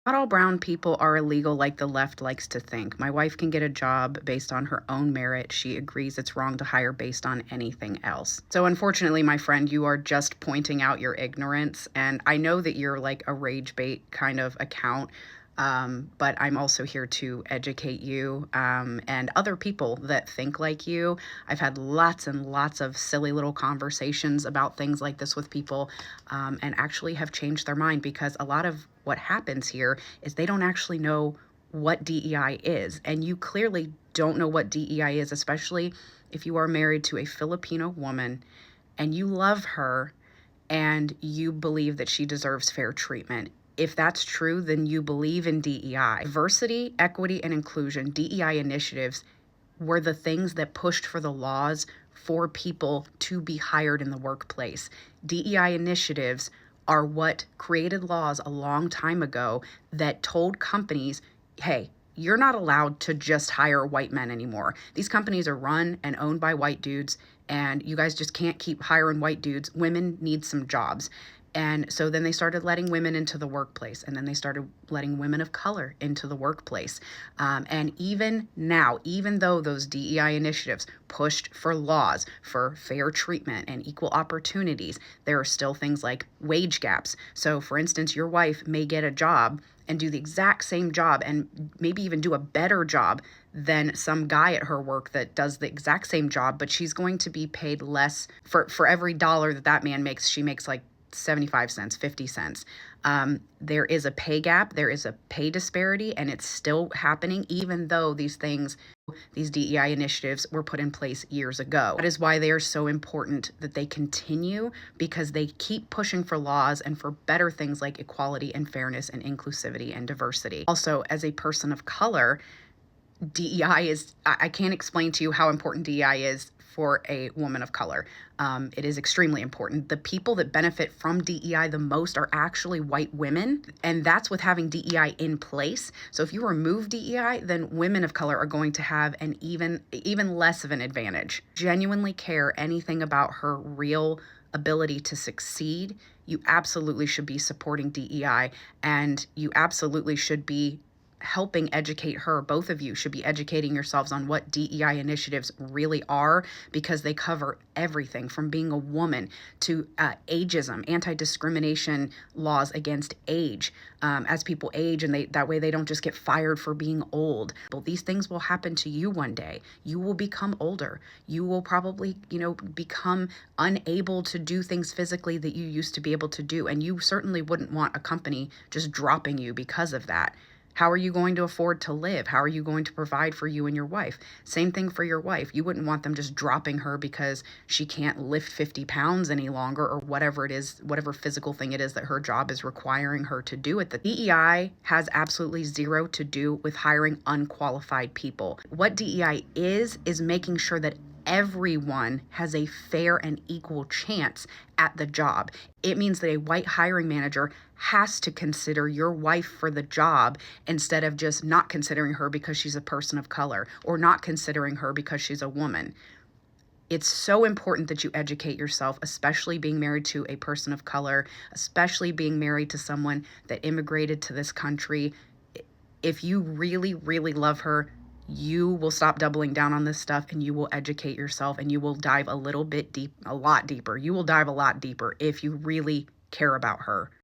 Not all brown people are illegal like the left likes to think. My wife can get a job based on her own merit. She agrees it's wrong to hire based on anything else. So, unfortunately, my friend, you are just pointing out your ignorance. And I know that you're like a rage bait kind of account. But I'm also here to educate you and other people that think like you. I've had lots and lots of silly little conversations about things like this with people and actually have changed their mind because a lot of what happens here is they don't actually know what DEI is. And you clearly don't know what DEI is, especially if you are married to a Filipino woman and you love her and you believe that she deserves fair treatment. If that's true, then you believe in DEI. Diversity, equity, and inclusion, DEI initiatives were the things that pushed for the laws for people to be hired in the workplace. DEI initiatives are what created laws a long time ago that told companies, hey, you're not allowed to just hire white men anymore. These companies are run and owned by white dudes, and you guys just can't keep hiring white dudes. Women need some jobs. And so then they started letting women into the workplace, and then they started letting women of color into the workplace. And even now, even though those DEI initiatives pushed for laws for fair treatment and equal opportunities, there are still things like wage gaps. So, for instance, your wife may get a job and do the exact same job and maybe even do a better job than some guy at her work that does the exact same job, but she's going to be paid less for every dollar that man makes. She makes like 75 cents, 50 cents. There is a pay gap, there is a pay disparity, and it's still happening even though these DEI initiatives were put in place years ago. That is why they are so important that they continue, because they keep pushing for laws and for better things like equality and fairness and inclusivity and diversity. Also, as a person of color, DEI is, I can't explain to you how important DEI is for a woman of color. It is extremely important. The people that benefit from DEI the most are actually white women, and that's with having DEI in place. So if you remove DEI, then women of color are going to have an even less of an advantage. Genuinely care anything about her real ability to succeed, you absolutely should be supporting DEI, and you absolutely should be helping educate her. Both of you should be educating yourselves on what DEI initiatives really are, because they cover everything from being a woman to ageism, anti-discrimination laws against age, as people age, and that way they don't just get fired for being old. Well, these things will happen to you one day. You will become older. You will probably, become unable to do things physically that you used to be able to do. And you certainly wouldn't want a company just dropping you because of that. How are you going to afford to live? How are you going to provide for you and your wife? Same thing for your wife. You wouldn't want them just dropping her because she can't lift 50 pounds any longer, or whatever it is, whatever physical thing it is that her job is requiring her to do it. The DEI has absolutely zero to do with hiring unqualified people. What DEI is making sure that everyone has a fair and equal chance at the job. It means that a white hiring manager has to consider your wife for the job instead of just not considering her because she's a person of color or not considering her because she's a woman. It's so important that you educate yourself, especially being married to a person of color, especially being married to someone that immigrated to this country. If you really, really love her, you will stop doubling down on this stuff, and you will educate yourself, and you will dive a lot deeper. You will dive a lot deeper if you really care about her.